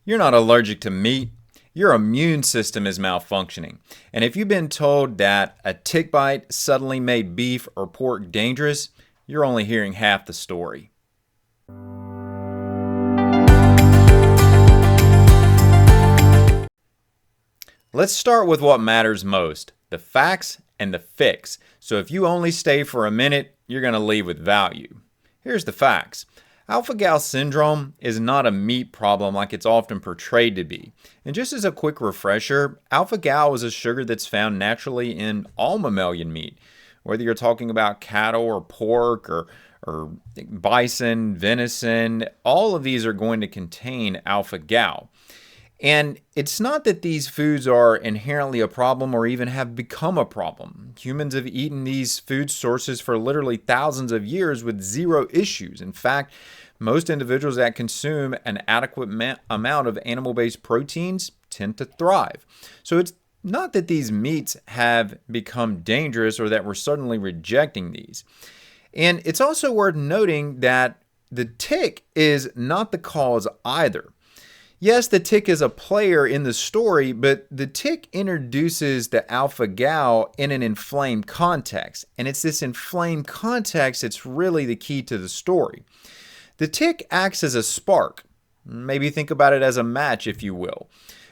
You're not allergic to meat. Your immune system is malfunctioning. And if you've been told that a tick bite suddenly made beef or pork dangerous, you're only hearing half the story. Let's start with what matters most, the facts and the fix. So if you only stay for a minute, you're going to leave with value. Here's the facts. Alphagal syndrome is not a meat problem like it's often portrayed to be. And just as a quick refresher, alphagal is a sugar that's found naturally in all mammalian meat. Whether you're talking about cattle or pork or bison, venison, all of these are going to contain alphagal. And it's not that these foods are inherently a problem or even have become a problem. Humans have eaten these food sources for literally thousands of years with zero issues. In fact, most individuals that consume an adequate amount of animal-based proteins tend to thrive. So it's not that these meats have become dangerous or that we're suddenly rejecting these. And it's also worth noting that the tick is not the cause either. Yes, the tick is a player in the story, but the tick introduces the alpha-gal in an inflamed context. And it's this inflamed context that's really the key to the story. The tick acts as a spark. Maybe think about it as a match, if you will.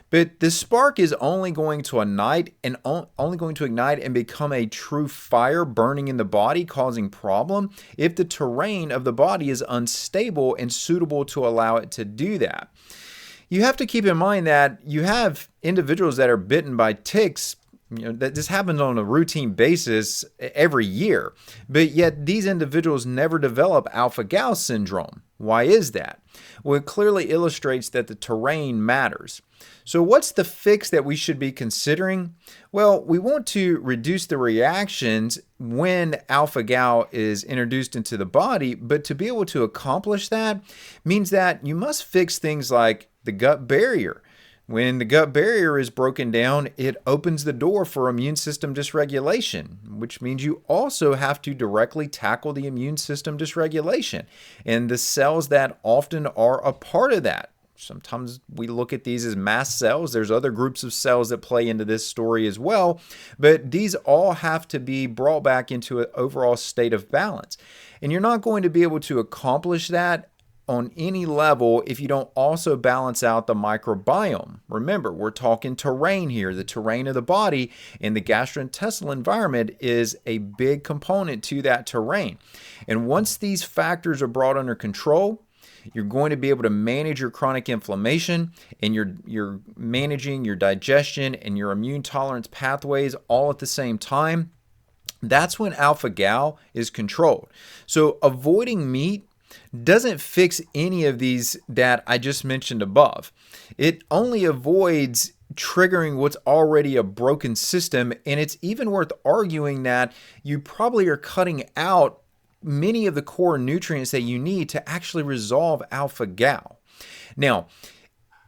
But the spark is only going to ignite and become a true fire burning in the body, causing problem if the terrain of the body is unstable and suitable to allow it to do that. You have to keep in mind that you have individuals that are bitten by ticks, that this happens on a routine basis every year, but yet these individuals never develop alpha-gal syndrome. Why is that? Well, it clearly illustrates that the terrain matters. So what's the fix that we should be considering? Well, we want to reduce the reactions when alpha-gal is introduced into the body, but to be able to accomplish that means that you must fix things like the gut barrier. When the gut barrier is broken down, it opens the door for immune system dysregulation, which means you also have to directly tackle the immune system dysregulation and the cells that often are a part of that. Sometimes we look at these as mast cells. There's other groups of cells that play into this story as well, but these all have to be brought back into an overall state of balance. And you're not going to be able to accomplish that on any level if you don't also balance out the microbiome. Remember, we're talking terrain here, the terrain of the body, and the gastrointestinal environment is a big component to that terrain. And once these factors are brought under control, you're going to be able to manage your chronic inflammation, and you're managing your digestion and your immune tolerance pathways all at the same time. That's when alpha-gal is controlled. So avoiding meat doesn't fix any of these that I just mentioned above. It only avoids triggering what's already a broken system, and it's even worth arguing that you probably are cutting out many of the core nutrients that you need to actually resolve alpha-gal. Now,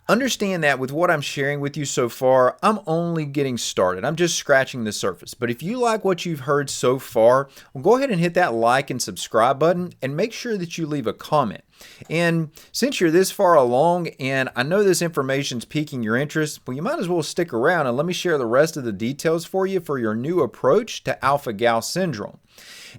understand that with what I'm sharing with you so far, I'm only getting started. I'm just scratching the surface. But if you like what you've heard so far, well, go ahead and hit that like and subscribe button and make sure that you leave a comment. And since you're this far along and I know this information's piquing your interest, well, you might as well stick around and let me share the rest of the details for you for your new approach to alpha-gal syndrome.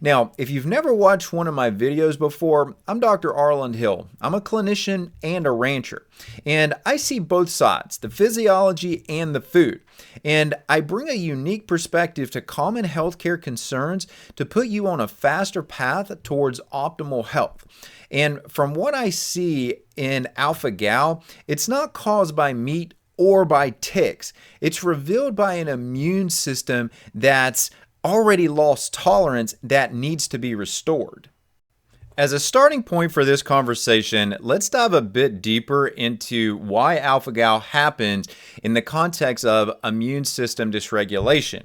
Now, if you've never watched one of my videos before, I'm Dr. Arland Hill. I'm a clinician and a rancher, and I see both sides, the physiology and the food. And I bring a unique perspective to common healthcare concerns to put you on a faster path towards optimal health. And from what I see in alpha-gal, it's not caused by meat or by ticks. It's revealed by an immune system that's already lost tolerance that needs to be restored. As a starting point for this conversation, let's dive a bit deeper into why alpha-gal happens in the context of immune system dysregulation.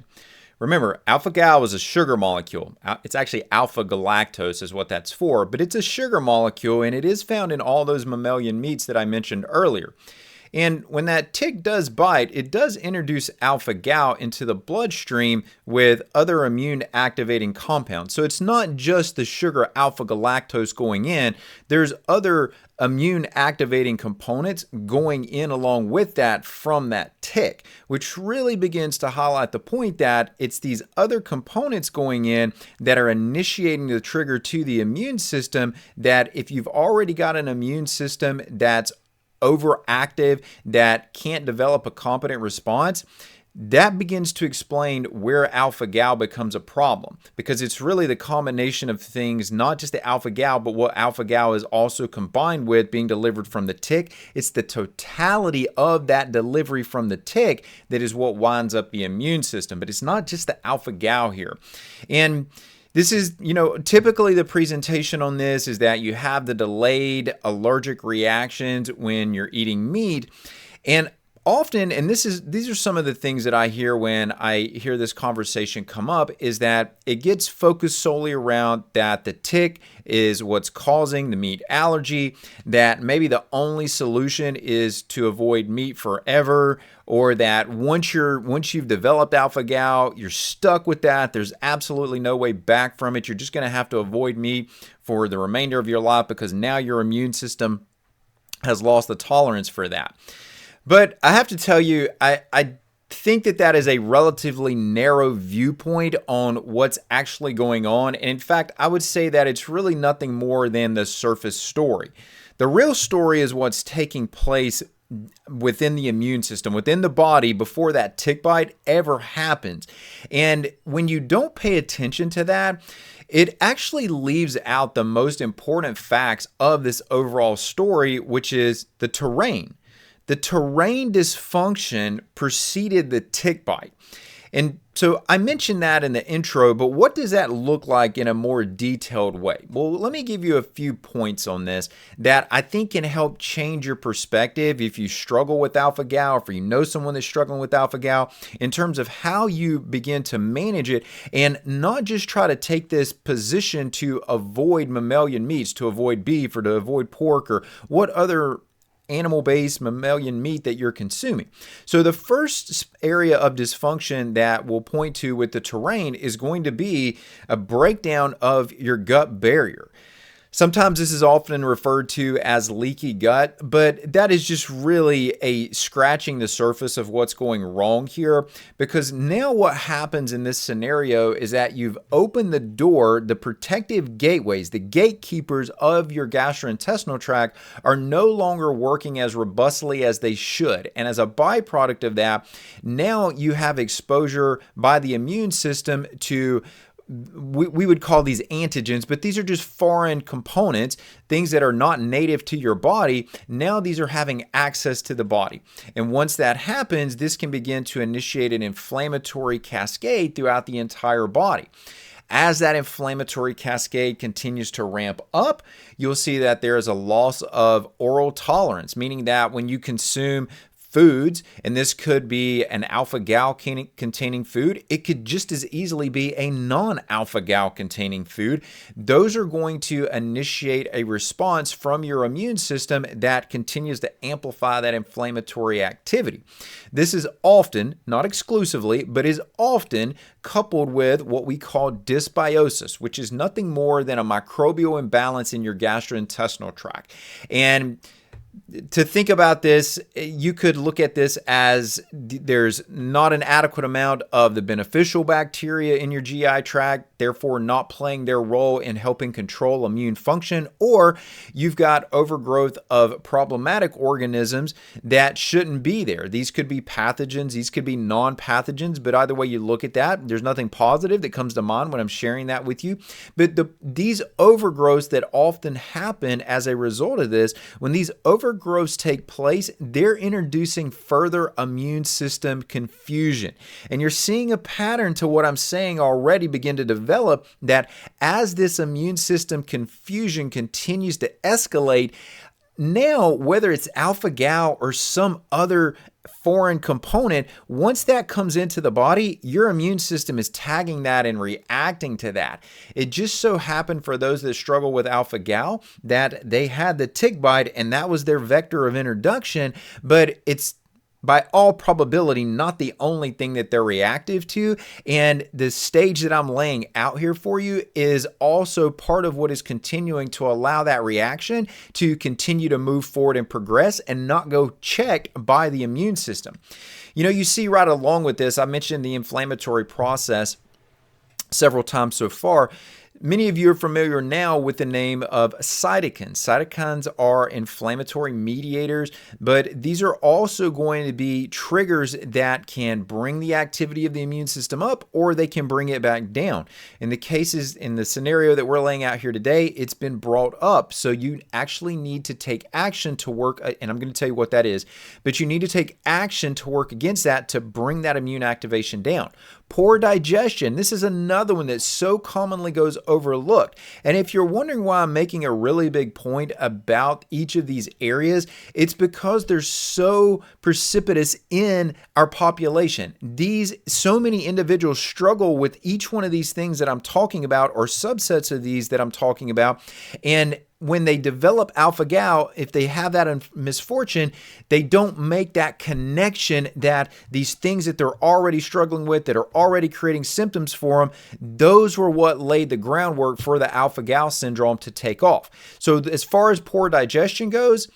Remember, alpha-gal is a sugar molecule. It's actually alpha-galactose is what that's for, but it's a sugar molecule and it is found in all those mammalian meats that I mentioned earlier. And when that tick does bite, it does introduce alpha-gal into the bloodstream with other immune activating compounds. So it's not just the sugar alpha-galactose going in, there's other immune activating components going in along with that from that tick, which really begins to highlight the point that it's these other components going in that are initiating the trigger to the immune system, that if you've already got an immune system that's overactive, that can't develop a competent response, that begins to explain where alpha-gal becomes a problem, because it's really the combination of things, not just the alpha-gal, but what alpha-gal is also combined with being delivered from the tick. It's the totality of that delivery from the tick that is what winds up the immune system, but it's not just the alpha-gal here. And this is, typically the presentation on this is that you have the delayed allergic reactions when you're eating meat. And often, and these are some of the things that I hear when I hear this conversation come up, is that it gets focused solely around that the tick is what's causing the meat allergy, that maybe the only solution is to avoid meat forever, or that once you've developed alpha-gal, you're stuck with that. There's absolutely no way back from it. You're just going to have to avoid meat for the remainder of your life because now your immune system has lost the tolerance for that. But I have to tell you, I think that is a relatively narrow viewpoint on what's actually going on. And in fact, I would say that it's really nothing more than the surface story. The real story is what's taking place within the immune system, within the body, before that tick bite ever happens. And when you don't pay attention to that, it actually leaves out the most important facts of this overall story, which is the terrain. The terrain dysfunction preceded the tick bite. And so I mentioned that in the intro, but what does that look like in a more detailed way? Well, let me give you a few points on this that I think can help change your perspective if you struggle with alpha-gal, or if you know someone that's struggling with alpha-gal, in terms of how you begin to manage it and not just try to take this position to avoid mammalian meats, to avoid beef or to avoid pork or what other animal-based mammalian meat that you're consuming. So the first area of dysfunction that we'll point to with the terrain is going to be a breakdown of your gut barrier. Sometimes this is often referred to as leaky gut, but that is just really a scratching the surface of what's going wrong here, because now what happens in this scenario is that you've opened the door, the protective gateways, the gatekeepers of your gastrointestinal tract are no longer working as robustly as they should. And as a byproduct of that, now you have exposure by the immune system to we would call these antigens, but these are just foreign components, things that are not native to your body. Now these are having access to the body. And once that happens, this can begin to initiate an inflammatory cascade throughout the entire body. As that inflammatory cascade continues to ramp up, you'll see that there is a loss of oral tolerance, meaning that when you consume foods, and this could be an alpha-gal containing food, it could just as easily be a non-alpha-gal containing food. Those are going to initiate a response from your immune system that continues to amplify that inflammatory activity. This is often, not exclusively, but is often coupled with what we call dysbiosis, which is nothing more than a microbial imbalance in your gastrointestinal tract. And to think about this, you could look at this as there's not an adequate amount of the beneficial bacteria in your GI tract, therefore not playing their role in helping control immune function, or you've got overgrowth of problematic organisms that shouldn't be there. These could be pathogens, these could be non-pathogens, but either way you look at that, there's nothing positive that comes to mind when I'm sharing that with you. But these overgrowths that often happen as a result of this, when these overgrowths take place, they're introducing further immune system confusion. And you're seeing a pattern to what I'm saying already begin to develop, that as this immune system confusion continues to escalate, now, whether it's alpha-gal or some other foreign component, once that comes into the body, your immune system is tagging that and reacting to that. It just so happened for those that struggle with alpha-gal that they had the tick bite and that was their vector of introduction, but it's by all probability not the only thing that they're reactive to. And the stage that I'm laying out here for you is also part of what is continuing to allow that reaction to continue to move forward and progress and not go checked by the immune system. You know, you see right along with this, I mentioned the inflammatory process several times so far. Many of you are familiar now with the name of cytokines. Cytokines are inflammatory mediators, but these are also going to be triggers that can bring the activity of the immune system up or they can bring it back down. In the scenario that we're laying out here today, it's been brought up. So you actually need to take action to work, and I'm going to tell you what that is, but you need to take action to work against that to bring that immune activation down. Poor digestion. This is another one that so commonly goes overlooked. And if you're wondering why I'm making a really big point about each of these areas, it's because they're so precipitous in our population. So many individuals struggle with each one of these things that I'm talking about or subsets of these that I'm talking about. And when they develop alpha-gal, if they have that misfortune, they don't make that connection that these things that they're already struggling with, that are already creating symptoms for them, those were what laid the groundwork for the alpha-gal syndrome to take off. So as far as poor digestion goes,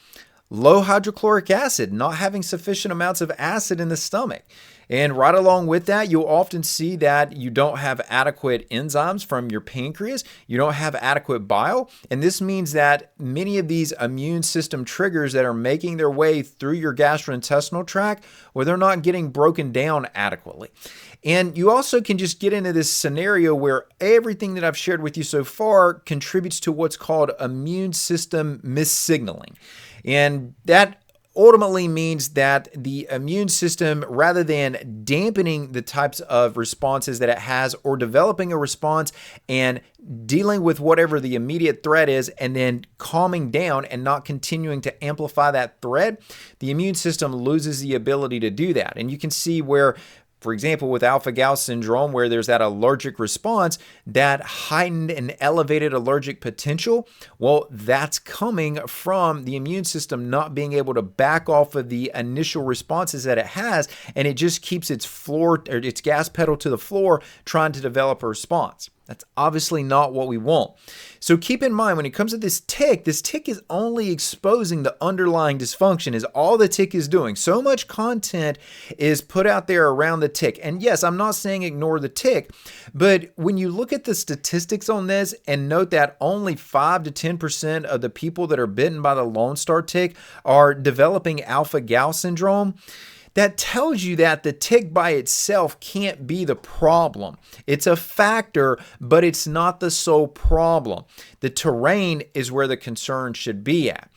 low hydrochloric acid, not having sufficient amounts of acid in the stomach. And right along with that, you'll often see that you don't have adequate enzymes from your pancreas. You don't have adequate bile. And this means that many of these immune system triggers that are making their way through your gastrointestinal tract, well, they're not getting broken down adequately. And you also can just get into this scenario where everything that I've shared with you so far contributes to what's called immune system missignaling. And that ultimately means that the immune system, rather than dampening the types of responses that it has or developing a response and dealing with whatever the immediate threat is and then calming down and not continuing to amplify that threat, the immune system loses the ability to do that. And you can see where, for example, with alpha-gal syndrome, where there's that allergic response, that heightened and elevated allergic potential, well, that's coming from the immune system not being able to back off of the initial responses that it has, and it just keeps its gas pedal to the floor trying to develop a response. That's obviously not what we want. So keep in mind, when it comes to this tick is only exposing the underlying dysfunction, is all the tick is doing. So much content is put out there around the tick. And yes, I'm not saying ignore the tick, but when you look at the statistics on this and note that only 5 to 10% of the people that are bitten by the Lone Star tick are developing alpha-gal syndrome, that tells you that the tick by itself can't be the problem. It's a factor, but it's not the sole problem. The terrain is where the concern should be at.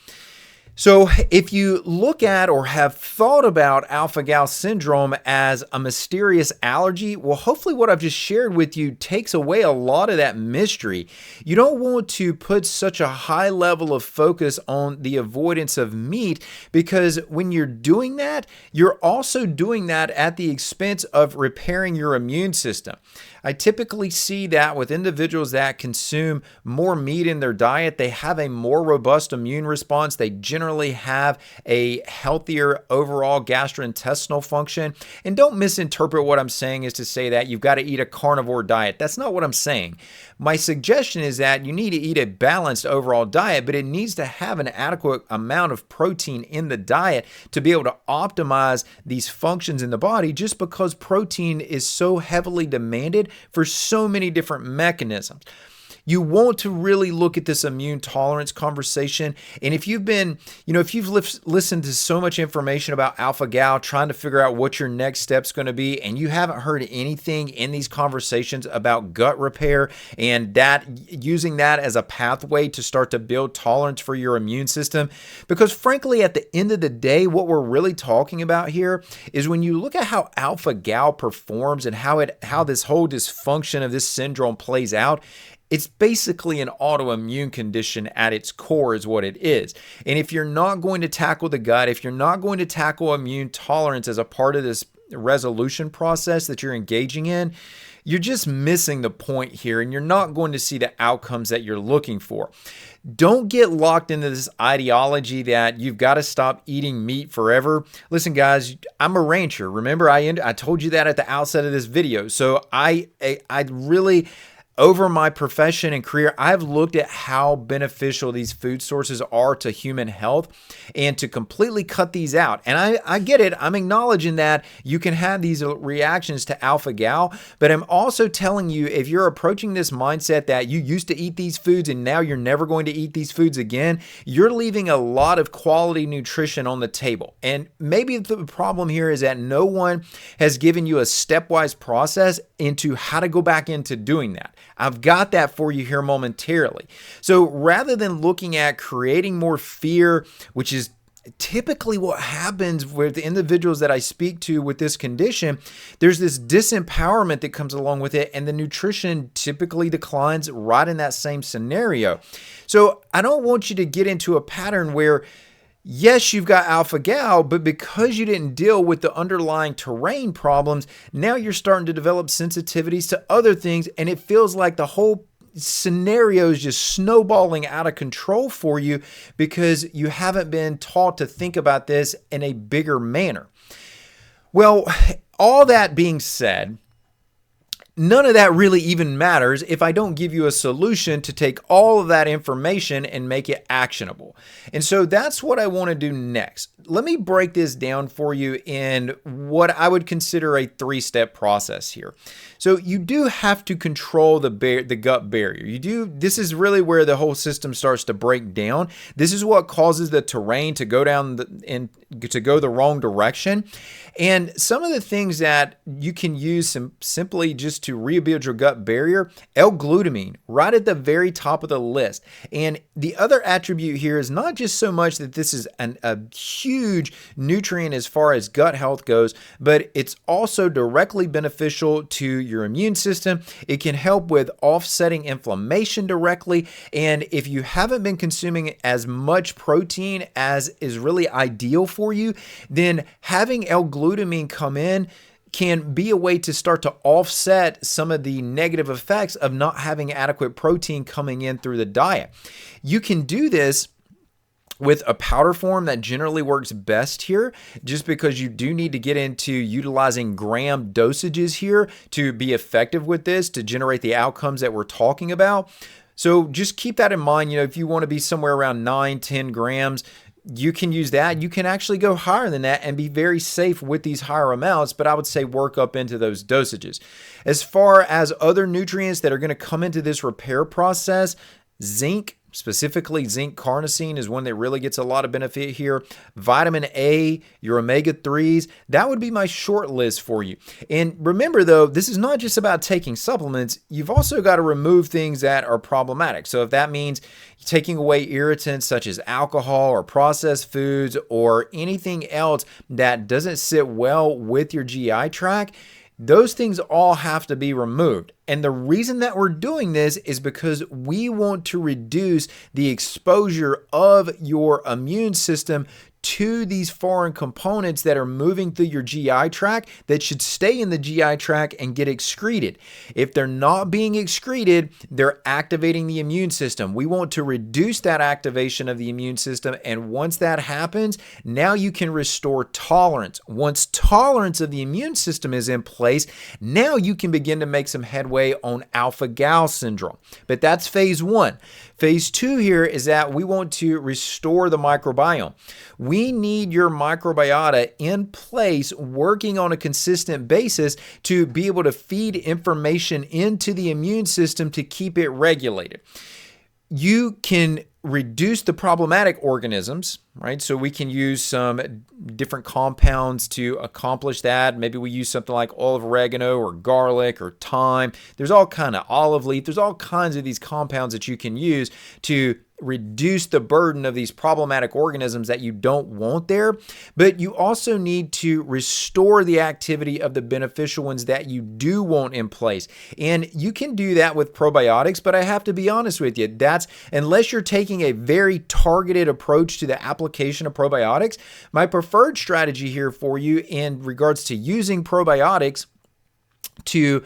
So if you look at or have thought about alpha-gal syndrome as a mysterious allergy, well, hopefully what I've just shared with you takes away a lot of that mystery. You don't want to put such a high level of focus on the avoidance of meat, because when you're doing that, you're also doing that at the expense of repairing your immune system. I typically see that with individuals that consume more meat in their diet, they have a more robust immune response. They generally have a healthier overall gastrointestinal function. And don't misinterpret what I'm saying is to say that you've got to eat a carnivore diet. That's not what I'm saying. My suggestion is that you need to eat a balanced overall diet, but it needs to have an adequate amount of protein in the diet to be able to optimize these functions in the body, just because protein is so heavily demanded for so many different mechanisms. You want to really look at this immune tolerance conversation. And if you've been, if you've listened to so much information about alpha-gal, trying to figure out what your next step's going to be, and you haven't heard anything in these conversations about gut repair and that using that as a pathway to start to build tolerance for your immune system, because frankly, at the end of the day, what we're really talking about here is when you look at how alpha-gal performs and how this whole dysfunction of this syndrome plays out, It's basically an autoimmune condition at its core is what it is. And if you're not going to tackle the gut, if you're not going to tackle immune tolerance as a part of this resolution process that you're engaging in, you're just missing the point here, and you're not going to see the outcomes that you're looking for. Don't get locked into this ideology that you've got to stop eating meat forever. Listen, guys, I'm a rancher. Remember, I told you that at the outset of this video. So I really, over my profession and career, I've looked at how beneficial these food sources are to human health, and to completely cut these out. And I get it. I'm acknowledging that you can have these reactions to alpha-gal, but I'm also telling you, if you're approaching this mindset that you used to eat these foods and now you're never going to eat these foods again, you're leaving a lot of quality nutrition on the table. And maybe the problem here is that no one has given you a stepwise process into how to go back into doing that. I've got that for you here momentarily. So rather than looking at creating more fear, which is typically what happens with the individuals that I speak to with this condition, there's this disempowerment that comes along with it, and the nutrition typically declines right in that same scenario. So I don't want you to get into a pattern where, yes, you've got alpha-gal, but because you didn't deal with the underlying terrain problems, now you're starting to develop sensitivities to other things, and it feels like the whole scenario is just snowballing out of control for you because you haven't been taught to think about this in a bigger manner. Well, all that being said, none of that really even matters if I don't give you a solution to take all of that information and make it actionable. And so that's what I want to do next. Let me break this down for you in what I would consider a 3-step process here. So you do have to control the gut barrier. This is really where the whole system starts to break down. This is what causes the terrain to go to go the wrong direction. And some of the things that you can use simply just to rebuild your gut barrier, L-glutamine, right at the very top of the list. And the other attribute here is not just so much that this is a huge nutrient as far as gut health goes, but it's also directly beneficial to your immune system. It can help with offsetting inflammation directly. And if you haven't been consuming as much protein as is really ideal for you, then having L-glutamine come in can be a way to start to offset some of the negative effects of not having adequate protein coming in through the diet. You can do this with a powder form that generally works best here, just because you do need to get into utilizing gram dosages here to be effective with this, to generate the outcomes that we're talking about. So just keep that in mind. If you want to be somewhere around 9-10 grams, you can use that. You can actually go higher than that and be very safe with these higher amounts, but I would say work up into those dosages. As far as other nutrients that are going to come into this repair process, zinc, specifically zinc carnosine, is one that really gets a lot of benefit here. Vitamin A, your omega-3s, that would be my short list for you. And remember though, this is not just about taking supplements. You've also got to remove things that are problematic. So if that means taking away irritants such as alcohol or processed foods or anything else that doesn't sit well with your GI tract, those things all have to be removed. And the reason that we're doing this is because we want to reduce the exposure of your immune system to these foreign components that are moving through your GI tract that should stay in the GI tract and get excreted. If they're not being excreted, they're activating the immune system. We want to reduce that activation of the immune system, and once that happens, now you can restore tolerance. Once tolerance of the immune system is in place, now you can begin to make some headway on alpha-gal syndrome. But that's phase 1. Phase 2 here is that we want to restore the microbiome. We need your microbiota in place, working on a consistent basis to be able to feed information into the immune system to keep it regulated. You can reduce the problematic organisms, right? So we can use some different compounds to accomplish that. Maybe we use something like oil of oregano or garlic or thyme. There's all kind of olive leaf. There's all kinds of these compounds that you can use to reduce the burden of these problematic organisms that you don't want there, but you also need to restore the activity of the beneficial ones that you do want in place. And you can do that with probiotics, but I have to be honest with you, that's unless you're taking a very targeted approach to the application of probiotics, my preferred strategy here for you in regards to using probiotics to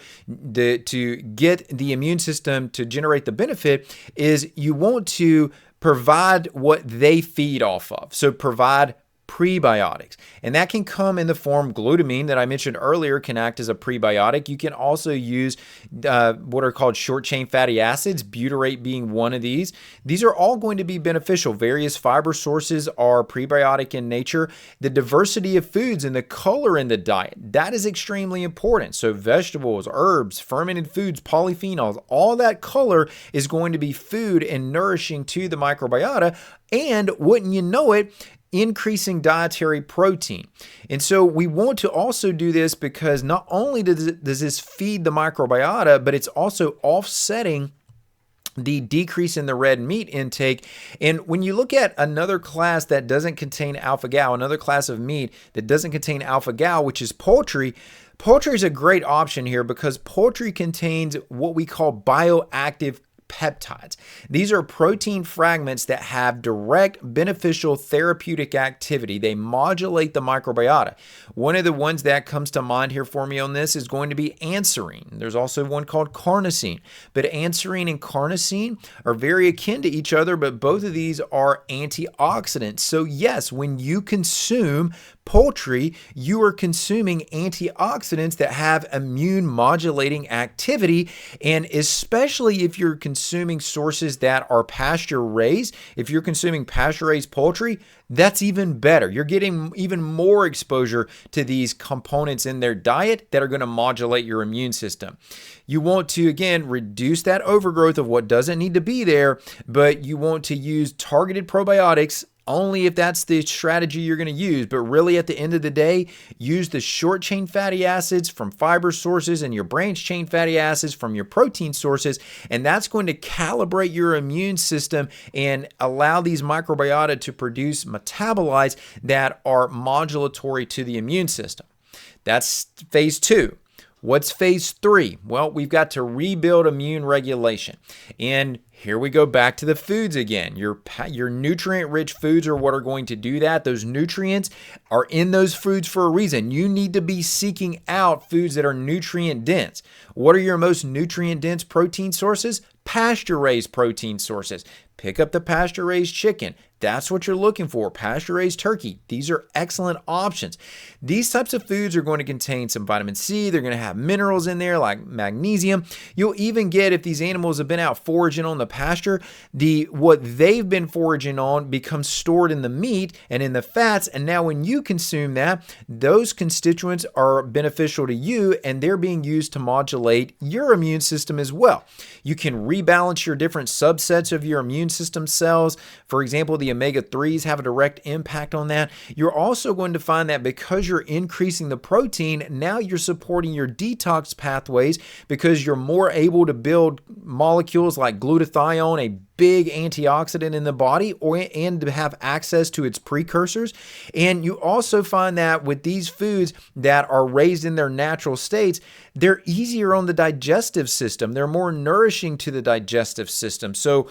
get the immune system to generate the benefit is you want to provide what they feed off of. So provide prebiotics. And that can come in the form glutamine that I mentioned earlier can act as a prebiotic. You can also use what are called short chain fatty acids, butyrate being one of these. These are all going to be beneficial. Various fiber sources are prebiotic in nature. The diversity of foods and the color in the diet, that is extremely important. So vegetables, herbs, fermented foods, polyphenols, all that color is going to be food and nourishing to the microbiota. And wouldn't you know it, increasing dietary protein. And so we want to also do this because not only does this feed the microbiota, but it's also offsetting the decrease in the red meat intake. And when you look at another class that doesn't contain alphagal, another class of meat that doesn't contain alphagal, which is poultry, poultry is a great option here because poultry contains what we call bioactive peptides. These are protein fragments that have direct beneficial therapeutic activity. They modulate the microbiota. One of the ones that comes to mind here for me on this is going to be anserine. There's also one called carnosine, but anserine and carnosine are very akin to each other, but both of these are antioxidants. So yes, when you consume poultry, you are consuming antioxidants that have immune modulating activity, and especially if you're consuming sources that are pasture raised, if you're consuming pasture raised poultry, that's even better. You're getting even more exposure to these components in their diet that are going to modulate your immune system. You want to, again, reduce that overgrowth of what doesn't need to be there, but you want to use targeted probiotics only if that's the strategy you're going to use. But really at the end of the day, use the short chain fatty acids from fiber sources and your branch chain fatty acids from your protein sources. And that's going to calibrate your immune system and allow these microbiota to produce metabolites that are modulatory to the immune system. That's phase 2. What's phase 3? Well, we've got to rebuild immune regulation. And here we go back to the foods again. Your nutrient-rich foods are what are going to do that. Those nutrients are in those foods for a reason. You need to be seeking out foods that are nutrient-dense. What are your most nutrient-dense protein sources? Pasture-raised protein sources. Pick up the pasture-raised chicken. That's what you're looking for. Pasture-raised turkey. These are excellent options. These types of foods are going to contain some vitamin C. They're going to have minerals in there like magnesium. You'll even get, if these animals have been out foraging on the pasture, what they've been foraging on becomes stored in the meat and in the fats. And now when you consume that, those constituents are beneficial to you and they're being used to modulate your immune system as well. You can rebalance your different subsets of your immune system cells. For example, the omega-3s have a direct impact on that. You're also going to find that because you're increasing the protein, now you're supporting your detox pathways because you're more able to build molecules like glutathione, a big antioxidant in the body, and to have access to its precursors. And you also find that with these foods that are raised in their natural states, they're easier on the digestive system. They're more nourishing to the digestive system. So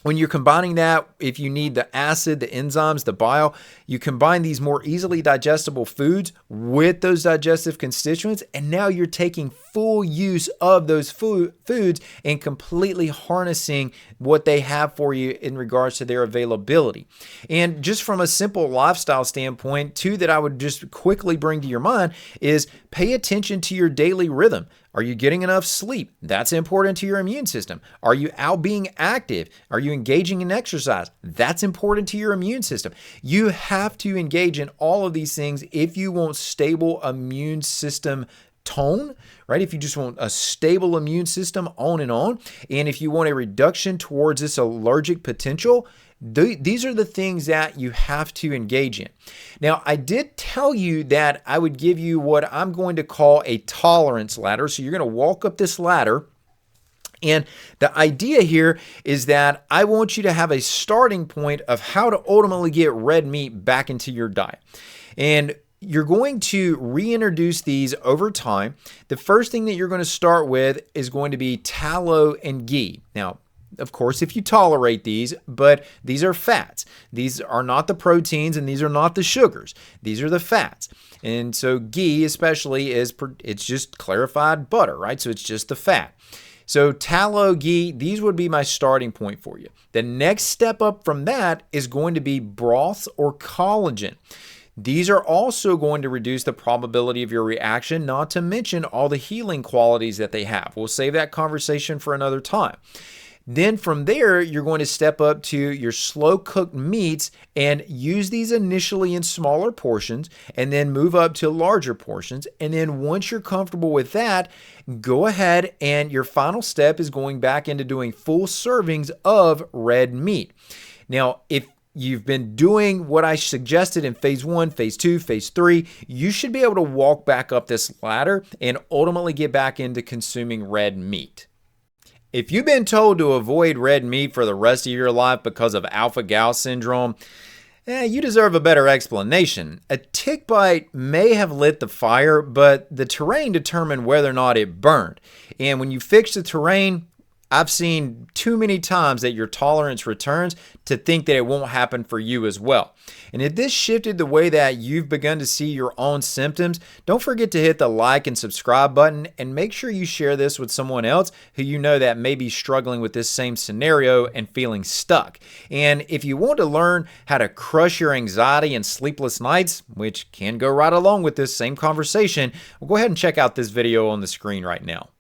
when you're combining that, if you need the acid, the enzymes, the bile, you combine these more easily digestible foods with those digestive constituents, and now you're taking full use of those foods and completely harnessing what they have for you in regards to their availability. And just from a simple lifestyle standpoint, too, that I would just quickly bring to your mind is pay attention to your daily rhythm. Are you getting enough sleep? That's important to your immune system. Are you out being active? Are you engaging in exercise? That's important to your immune system. You have to engage in all of these things if you want stable immune system tone, right? If you just want a stable immune system on and on, and if you want a reduction towards this allergic potential, these are the things that you have to engage in. Now, I did tell you that I would give you what I'm going to call a tolerance ladder. So you're going to walk up this ladder And the idea here is that I want you to have a starting point of how to ultimately get red meat back into your diet. And you're going to reintroduce these over time. The first thing that you're going to start with is going to be tallow and ghee. Now, of course, if you tolerate these, but these are fats. These are not the proteins and these are not the sugars. These are the fats. And so ghee especially it's just clarified butter, right? So it's just the fat. So tallow, ghee, these would be my starting point for you. The next step up from that is going to be broths or collagen. These are also going to reduce the probability of your reaction, not to mention all the healing qualities that they have. We'll save that conversation for another time. Then from there, you're going to step up to your slow cooked meats and use these initially in smaller portions and then move up to larger portions. And then once you're comfortable with that, go ahead and your final step is going back into doing full servings of red meat. Now, if you've been doing what I suggested in phase 1, phase 2, phase 3, you should be able to walk back up this ladder and ultimately get back into consuming red meat. If you've been told to avoid red meat for the rest of your life because of alphagal syndrome, you deserve a better explanation. A tick bite may have lit the fire, but the terrain determined whether or not it burned. And when you fix the terrain, I've seen too many times that your tolerance returns to think that it won't happen for you as well. And if this shifted the way that you've begun to see your own symptoms, don't forget to hit the like and subscribe button and make sure you share this with someone else who you know that may be struggling with this same scenario and feeling stuck. And if you want to learn how to crush your anxiety and sleepless nights, which can go right along with this same conversation, well, go ahead and check out this video on the screen right now.